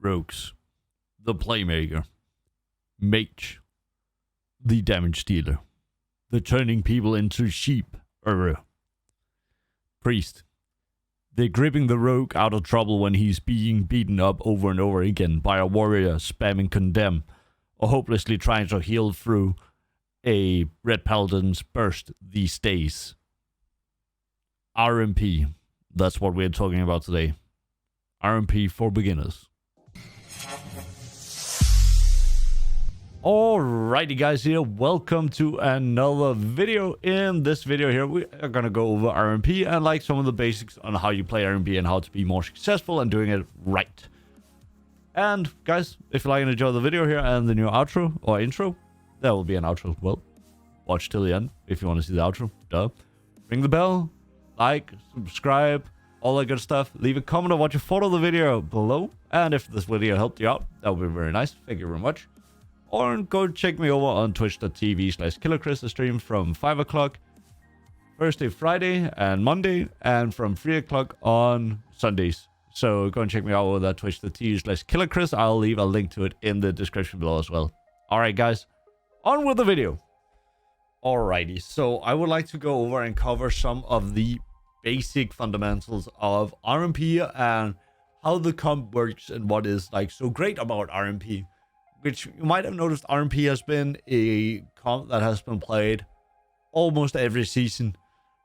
rogues, the playmaker, mage, the damage dealer, the turning people into sheep, priest, the gripping the rogue out of trouble when he's being beaten up over and over again by a warrior spamming condemn, or hopelessly trying to heal through a red paladin's burst these days. RMP, that's what we're talking about today. RMP for beginners. Alrighty guys, here, welcome to another video. In this video here, we are gonna go over RMP and like some of the basics on how you play RMP and how to be more successful and doing it right. And guys, if you like and enjoy the video here and the new outro or intro, there will be an outro as well. Watch till the end if you want to see the outro. Duh. Ring the bell, like, subscribe, all that good stuff. Leave a comment on what you thought of the video below. And if this video helped you out, that would be very nice. Thank you very much. Or go check me over on twitch.tv/KillerChris. I stream from 5 o'clock Thursday, Friday, and Monday, and from 3 o'clock on Sundays. So go and check me out over that twitch.tv/KillerChris. I'll leave a link to it in the description below as well. Alright guys, on with the video. Alrighty, so I would like to go over and cover some of the basic fundamentals of RMP and how the comp works and what is like so great about RMP. Which you might have noticed, RMP has been a comp that has been played almost every season.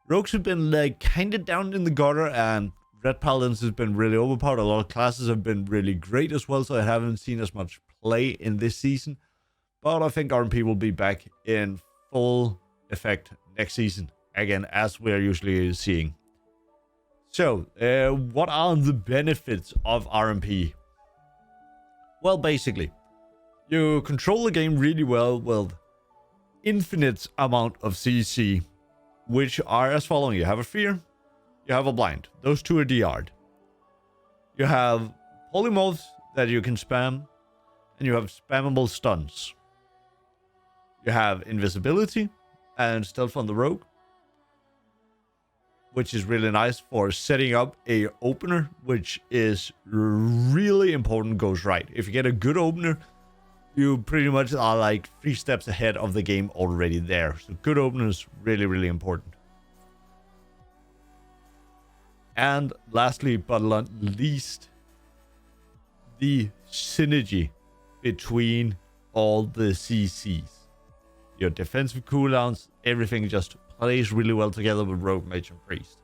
Rogues have been like kind of down in the gutter, and Red Paladins has been really overpowered. A lot of classes have been really great as well, so I haven't seen as much play in this season. But I think RMP will be back in full effect next season, again, as we're usually seeing. So, what are the benefits of RMP? Well, basically, you control the game really well with infinite amount of CC, which are as following. You have a fear, you have a blind. Those two are DR'd. You have polymorphs that you can spam, and you have spammable stuns. You have invisibility and stealth on the rogue, which is really nice for setting up a opener, which is really important goes right. If you get a good opener, you pretty much are like 3 steps ahead of the game already there. So good opener is really, really important. And lastly, but not least, the synergy between all the CCs. Your defensive cooldowns, everything just plays really well together with Rogue Mage and Priest.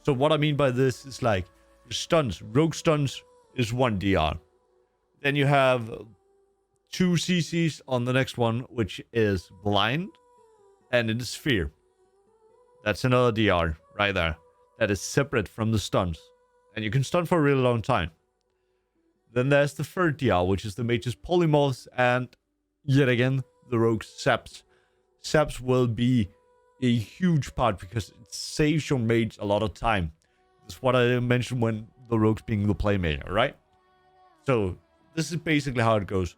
So what I mean by this is like stuns. Rogue stuns is 1 DR. Then you have 2 CCs on the next one, which is blind and in the sphere. That's another DR right there. That is separate from the stuns. And you can stun for a really long time. Then there's the 3rd DR, which is the mage's polymorphs, and yet again, the rogue's saps. Saps will be a huge part because it saves your mage a lot of time. That's what I mentioned when the rogue's being the playmaker, right? So this is basically how it goes.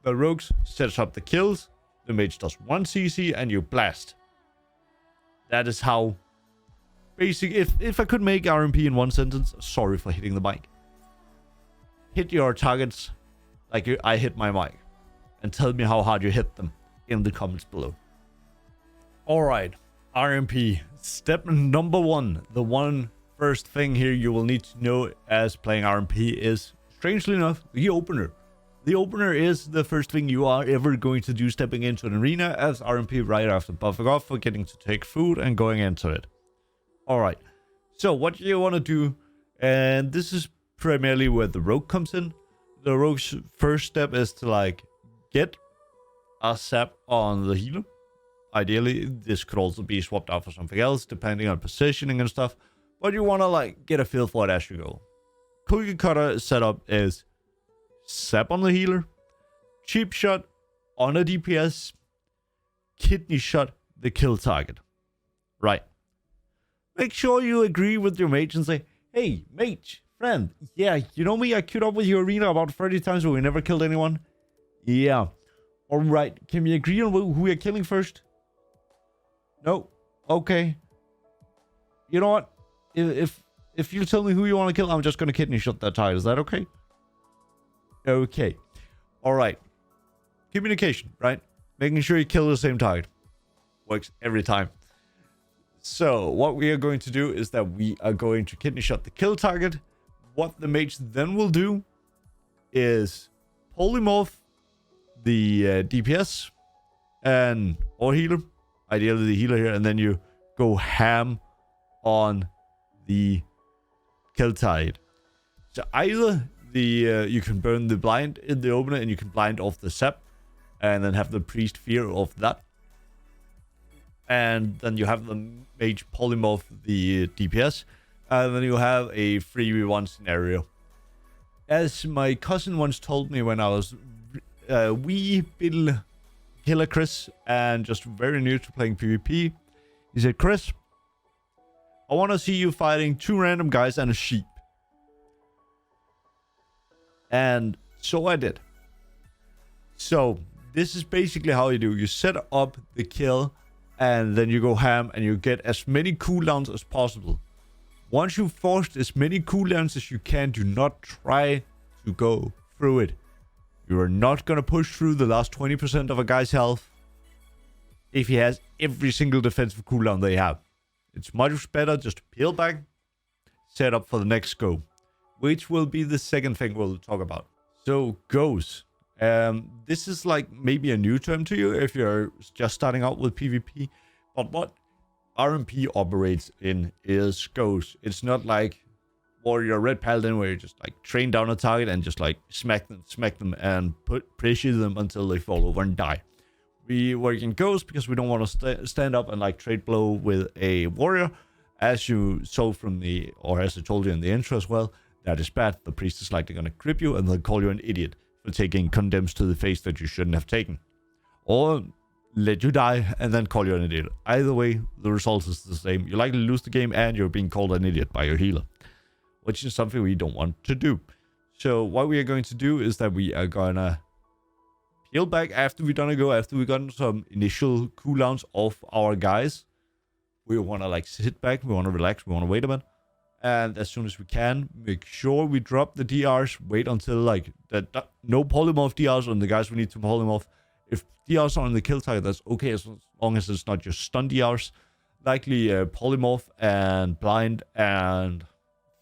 The rogues sets up the kills, the mage does 1 CC, and you blast. That is how basic. If I could make RMP in one sentence, sorry for hitting the mic. Hit your targets like I hit my mic, and tell me how hard you hit them in the comments below. Alright, RMP. Step number 1. The first thing here you will need to know as playing RMP is, strangely enough, the opener. The opener is the first thing you are ever going to do stepping into an arena as RMP right after buffing off, forgetting to take food and going into it. Alright, so what you want to do, and this is primarily where the rogue comes in. The rogue's first step is to like get a sap on the healer. Ideally, this could also be swapped out for something else, depending on positioning and stuff. But you want to like get a feel for it as you go. Cookie cutter setup is sap on the healer, cheap shot on a DPS, kidney shot the kill target. Right. Make sure you agree with your mage and say, hey, mage, friend, yeah, you know me, I queued up with your arena about 30 times but we never killed anyone. Yeah. Alright, can we agree on who we're killing first? No? Okay. You know what? If you tell me who you want to kill, I'm just going to kidney shot that target. Is that okay? Okay. All right. Communication, right? Making sure you kill the same target. Works every time. So what we are going to do is that we are going to kidney shot the kill target. What the mage then will do is polymorph the DPS or healer, ideally the healer here, and then you go ham on the kill target. So either you can burn the blind in the opener and you can blind off the sap and then have the priest fear of that. And then you have the mage polymorph the DPS. And then you have a 3v1 scenario. As my cousin once told me when I was wee little killer Chris and just very new to playing PvP, he said, Chris, I want to see you fighting 2 random guys and a sheep. And so I did. So this is basically how you do. You set up the kill and then you go ham and you get as many cooldowns as possible. Once you've forced as many cooldowns as you can, do not try to go through it. You are not going to push through the last 20% of a guy's health if he has every single defensive cooldown they have. It's much better just to peel back, set up for the next scope, which will be the second thing we'll talk about. So, goes. This is like maybe a new term to you if you're just starting out with PvP. But what RMP operates in is goes. It's not like Warrior Red Paladin where you just like train down a target and just like smack them and pressure them until they fall over and die. We work in goes because we don't want to stand up and like trade blow with a warrior. As you saw from or as I told you in the intro as well, that is bad. The priest is likely going to grip you and they'll call you an idiot for taking condemns to the face that you shouldn't have taken. Or let you die and then call you an idiot. Either way, the result is the same. You likely lose the game and you're being called an idiot by your healer, which is something we don't want to do. So what we are going to do is that we are going to peel back after we've done a go, after we've gotten some initial cooldowns off our guys. We want to like sit back, we want to relax, we want to wait a bit. And as soon as we can, make sure we drop the DRs, wait until like no polymorph DRs on the guys we need to polymorph. If DRs are on the kill target, that's okay as long as it's not just stun DRs. Likely polymorph and blind and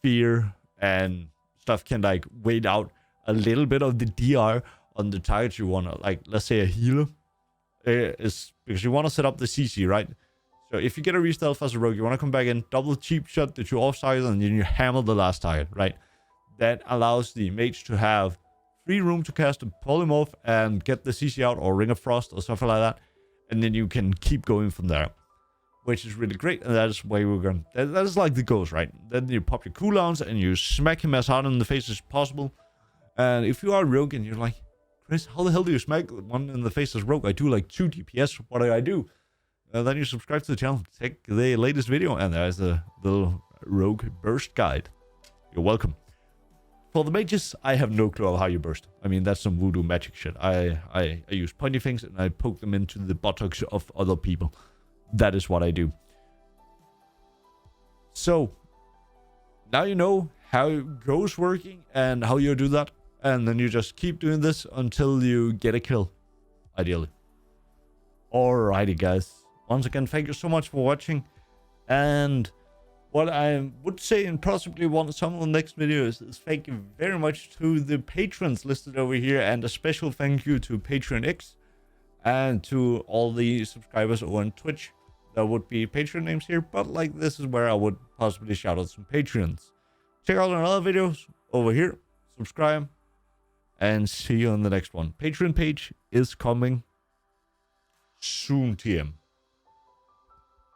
fear and stuff can like wait out a little bit of the DR on the targets you want to, like, let's say a healer is because you want to set up the CC, right? So if you get a re-stealth as a rogue, you want to come back in, double cheap shot the 2 off targets, and then you hammer the last target, right? That allows the mage to have free room to cast a polymorph and get the CC out or Ring of Frost or something like that. And then you can keep going from there, which is really great. And that is why we're going. That is like the goals, right? Then you pop your cooldowns and you smack him as hard in the face as possible. And if you are rogue and you're like, Chris, how the hell do you smack one in the face as rogue? I do like 2 DPS. What do I do? Then you subscribe to the channel, check the latest video, and there's a little rogue burst guide. You're welcome. For the mages, I have no clue of how you burst. I mean, that's some voodoo magic shit. I use pointy things and I poke them into the buttocks of other people. That is what I do. So, now you know how it goes working and how you do that. And then you just keep doing this until you get a kill, ideally. Alrighty, guys. Once again, thank you so much for watching. And what I would say, and possibly some of the next videos, is thank you very much to the patrons listed over here. And a special thank you to Patreon X and to all the subscribers over on Twitch. There would be Patreon names here, but like this is where I would possibly shout out some Patreons. Check out another videos over here. Subscribe. And see you on the next one. Patreon page is coming soon, TM.